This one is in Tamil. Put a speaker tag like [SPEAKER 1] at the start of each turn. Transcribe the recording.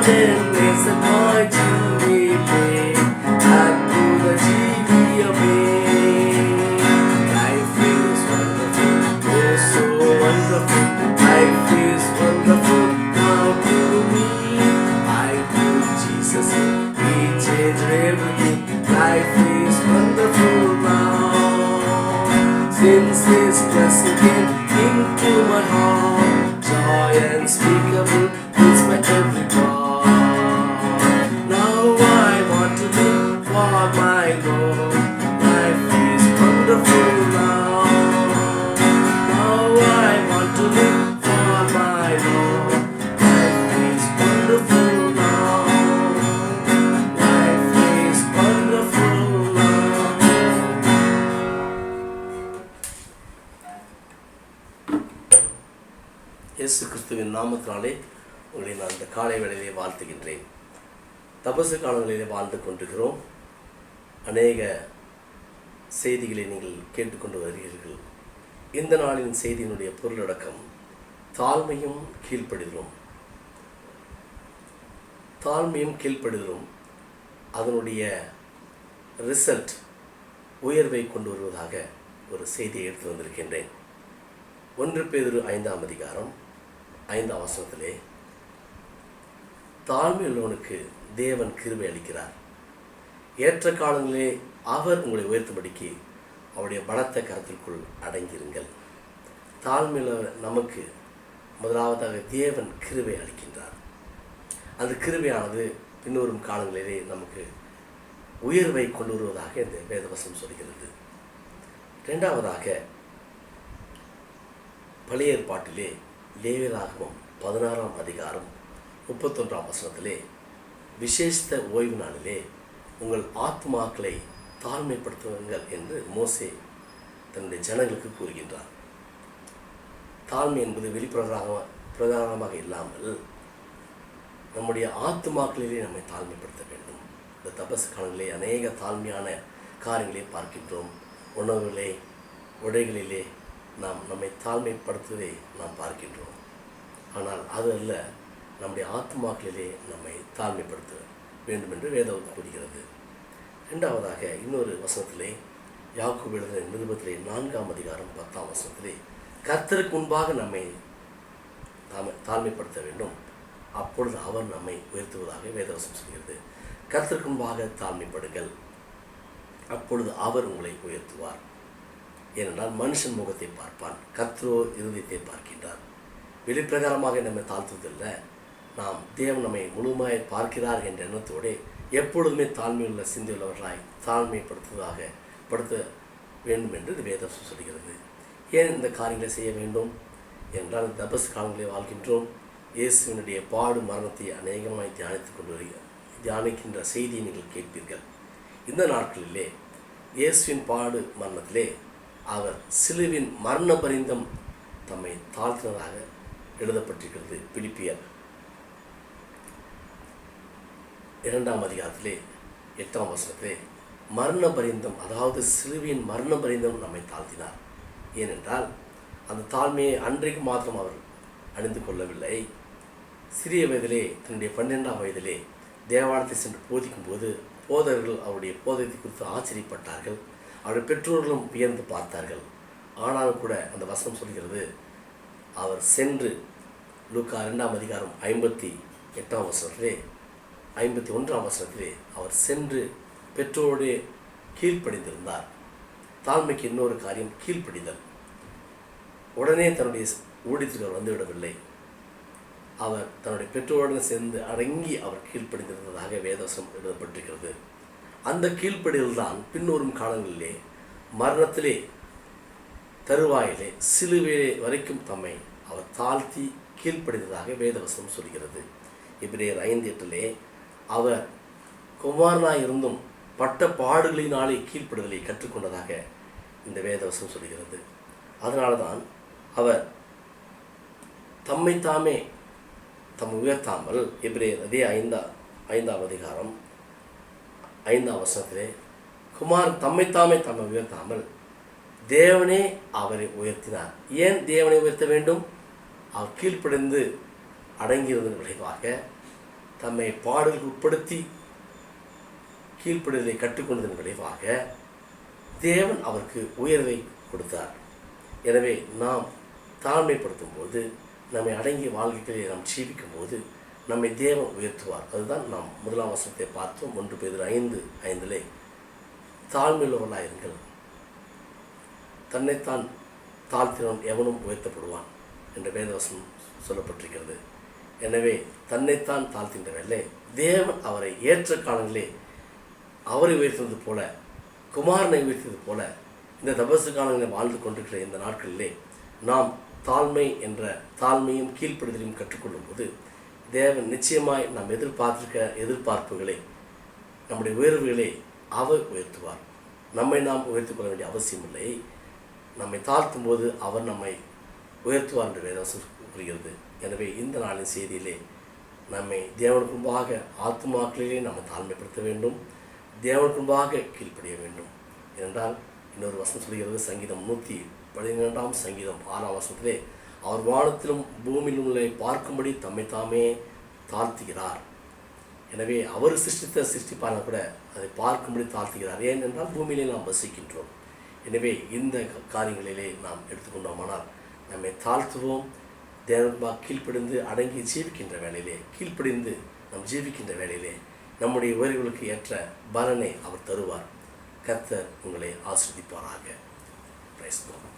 [SPEAKER 1] நேசமாய் ஜீவிப்பேன் அற்புத ஜீவியமே. Life is wonderful, oh so wonderful. Life is wonderful now to me. I put Jesus in, He changed everything. Life is wonderful now. Since His blessing came into my heart, joy unspeakable fills my every part. Now I want to live for my Lord. Life is wonderful now. Now I want to live for my Lord. Life is wonderful now. Life is wonderful now. இயேசு கிறிஸ்துவின் நாமத்தினாலே உங்களை நான் இந்த காலை வேளையிலே வாழ்த்துகின்றேன். தபசு காலங்களிலே வாழ்ந்து கொண்டிருக்கிறோம். அநேக செய்திகளை நீங்கள் கேட்டுக்கொண்டு வருகிறீர்கள். இந்த நாளின் செய்தியினுடைய பொருளடக்கம் தாழ்மையும் கீழ்ப்படிதலும். தாழ்மையும் கீழ்ப்படிதலும் அதனுடைய ரிசல்ட் உயர்வை கொண்டு வருவதாக ஒரு செய்தியை எடுத்து வந்திருக்கின்றேன். 1 பேதுரு 5ஆம் அதிகாரம் 5ஆம் வசனத்திலே, தாழ்மை உள்ளவனுக்கு தேவன் கிருபை அளிக்கிறார், ஏற்ற காலங்களிலே அவர் உங்களை உயர்த்தும்படிக்கு அவருடைய பலத்த கரத்திற்குள் அடங்கியிருங்கள். தாழ்மையுள்ள நமக்கு முதலாவதாக தேவன் கிருபை அளிக்கின்றார். அந்த கிருபையானது பின்வரும் காலங்களிலே நமக்கு உயர்வை கொண்டு வருவதாக இந்த வேதவசனம் சொல்கிறது. இரண்டாவதாக, பழைய ஏற்பாட்டிலே லேவியராகமம் 16ஆம் அதிகாரம் 31ஆம் வசனத்திலே, விசேஷித்த ஓய்வு நாளிலே உங்கள் ஆத்மாக்களை தாழ்மைப்படுத்துவீர்கள் என்று மோசே தன்னுடைய ஜனங்களுக்கு கூறுகின்றார். தாழ்மை என்பது வெளிப்பிரகாரமாக இல்லாமல் நம்முடைய ஆத்மாக்களிலே நம்மை தாழ்மைப்படுத்த வேண்டும். இந்த தபசு காலங்களிலே அநேக தாழ்மையான காரியங்களை பார்க்கின்றோம். உணவுகளே, உடைகளிலே நாம் நம்மை தாழ்மைப்படுத்துவதை நாம் பார்க்கின்றோம். ஆனால் அது அல்ல, நம்முடைய ஆத்மாக்களிலே நம்மை தாழ்மைப்படுத்த வேண்டும் என்று வேதம் கூறுகிறது. இரண்டாவதாக, இன்னொரு வசனத்திலே, யாக்கோபு எழுதின நிருபத்திலே 4ஆம் அதிகாரம் 10ஆம் வசனத்திலே, கர்த்தருக்கு முன்பாக நம்மை தாழ்மைப்படுத்த வேண்டும், அப்பொழுது அவர் நம்மை உயர்த்துவதாக வேதவசனம் சொல்கிறது. கர்த்தருக்கு முன்பாக தாழ்மைப்படுங்கள், அப்பொழுது அவர் உங்களை உயர்த்துவார். ஏனென்றால் மனுஷன் முகத்தை பார்ப்பான், கர்த்தரோ இருதயத்தை பார்க்கின்றார். வெளிப்பிரகாரமாக நம்மை தாழ்த்துவதில்லை, நாம் தேவன் நம்மை முழுமையாக பார்க்கிறார் என்ற எண்ணத்தோடு எப்பொழுதுமே தாழ்மையுள்ள சிந்தையுள்ளவர்களாய் படுத்த வேண்டும் என்று இது வேதம் சொல்கிறது. ஏன் இந்த காரியங்களை செய்ய வேண்டும் என்றால், தபஸ் காலங்களில் வாழ்கின்றோம். இயேசுவினுடைய பாடு மரணத்தை அநேகமாய் தியானிக்கின்ற செய்தியை நீங்கள் கேட்பீர்கள். இந்த நாட்களிலே இயேசுவின் பாடு மரணத்திலே அவர் சிலுவின் மரண பரிந்தம் தம்மை தாழ்த்தினதாக எழுதப்பட்டிருக்கிறது. பிலிப்பியர் 2ஆம் அதிகாரத்திலே 8ஆம் வசனத்திலே, மரண பரிந்தம், அதாவது சிலுவின் மரண பரிந்தம் நம்மை தாழ்த்தினார். ஏனென்றால் அந்த தாழ்மையை அன்றைக்கு மாத்திரம் அவர் அணிந்து கொள்ளவில்லை. சிறிய வயதிலே, தன்னுடைய 12ஆம் வயதிலே தேவாலயத்தை சென்று போதிக்கும் போது போதகர்கள் அவருடைய போதகத்தை குறித்து ஆச்சரியப்பட்டார்கள். அவருடைய பெற்றோர்களும் வியந்து பார்த்தார்கள். ஆனாலும் கூட அந்த வசனம் சொல்கிறது, அவர் சென்று லூக்கா 2ஆம் அதிகாரம் 58ஆம் வசனத்திலே 51ஆம் வசனத்திலே அவர் சென்று பெற்றோருடைய கீழ்ப்படிந்திருந்தார். தாழ்மைக்கு இன்னொரு காரியம் கீழ்ப்படிதல். உடனே தன்னுடைய ஊழியத்திற்கு அவர் வந்துவிடவில்லை. அவர் தன்னுடைய பெற்றோருடன் சேர்ந்து அடங்கி அவர் கீழ்ப்படிந்திருந்ததாக வேதவசனம் எழுதப்பட்டிருக்கிறது. அந்த கீழ்ப்படிதல் தான் பின்வரும் காலங்களிலே மரணத்திலே தருவாயிலே சிலுவையிலே வரைக்கும் தம்மை அவர் தாழ்த்தி கீழ்ப்படிந்ததாக வேதவசனம் சொல்கிறது. எபிரேயர் 5:8 அவர் குமாரனாய் இருந்தும் பட்ட பாடுகளினாலே கீழ்ப்படுதலை கற்றுக்கொண்டதாக இந்த வேதவசனம் சொல்கிறது. அதனால தான் அவர் தம்மை உயர்த்தாமல், எபிரேயர் அதே 5ஆம் அதிகாரம் 5ஆம் வசனத்திலே, குமாரன் தம்மை உயர்த்தாமல் தேவனே அவரை உயர்த்தினார். ஏன் தேவனை உயர்த்த வேண்டும்? அவர் கீழ்ப்படிந்து அடங்கியிருந்த விளைவாக தம்மை பாடலுக்கு உட்படுத்தி கீழ்ப்படிதலை கற்றுக்கொண்டதன் விளைவாக தேவன் அவருக்கு உயர்வை கொடுத்தார். எனவே நாம் தாழ்மைப்படுத்தும் போது, நம்மை அடங்கிய வாழ்க்கையை நாம் ஜீவிக்கும் போது நம்மை தேவன் உயர்த்துவார். அதுதான் நாம் முதலாம் வசனத்தை பார்த்தோம். 1 பேதுரு 5:5 தாழ்மையுள்ளவர்களாயிருங்கள், தன்னைத்தான் தாழ்த்தினவன் எவனும் உயர்த்தப்படுவான் என்ற வேதவசனம் சொல்லப்பட்டிருக்கிறது. எனவே தன்னைத்தான் தாழ்த்தின்றவர்களே தேவன் அவரை ஏற்ற காலங்களே அவரை உயர்த்தது போல, குமாரனை உயர்த்தது போல இந்த தபசு காலங்களில் வாழ்ந்து கொண்டிருக்கிற இந்த நாட்களிலே நாம் தாழ்மை என்ற தாழ்மையும் கீழ்ப்படுதலையும் கற்றுக்கொள்ளும் போது தேவன் நிச்சயமாய் நாம் எதிர்பார்த்திருக்க எதிர்பார்ப்புகளை, நம்முடைய உயர்வுகளை அவர் உயர்த்துவார். நம்மை நாம் உயர்த்திக் கொள்ள வேண்டிய அவசியம் இல்லை. நம்மை தாழ்த்தும் போது அவர் நம்மை உயர்த்துவார் என்று வேதவசனம் கூறுகிறது. எனவே இந்த நாளின் செய்தியிலே நம்மை தேவனுக்கு முன்பாக ஆத்துமாக்களிலே நாம் தாழ்மைப்படுத்த வேண்டும், தேவனுக்கு முன்பாக கீழ்ப்படிய வேண்டும். ஏனென்றால் இன்னொரு வசனம் சொல்கிறது, சங்கீதம் 112 சங்கீதம் 6 அவர் வானத்திலும் பூமியிலும் உள்ள பார்க்கும்படி தம்மை தாமே தாழ்த்துகிறார். எனவே அவர் சிருஷ்டிப்பான கூட அதை பார்க்கும்படி தாழ்த்துகிறார். ஏனென்றால் பூமியிலே நாம் வசிக்கின்றோம். எனவே இந்த காரியங்களிலே நாம் எடுத்துக்கொண்டோமானால் நம்மை தாழ்த்துவோம். தேவனுக்கு கீழ்ப்படிந்து அடங்கி ஜீவிக்கின்ற வேளையிலே, கீழ்ப்படிந்து நாம் ஜீவிக்கின்ற வேளையிலே நம்முடைய உயர்வுகளுக்கு ஏற்ற பலனை அவர் தருவார். கர்த்தர் உங்களை ஆசீர்வதிப்பாராக. Praise the Lord.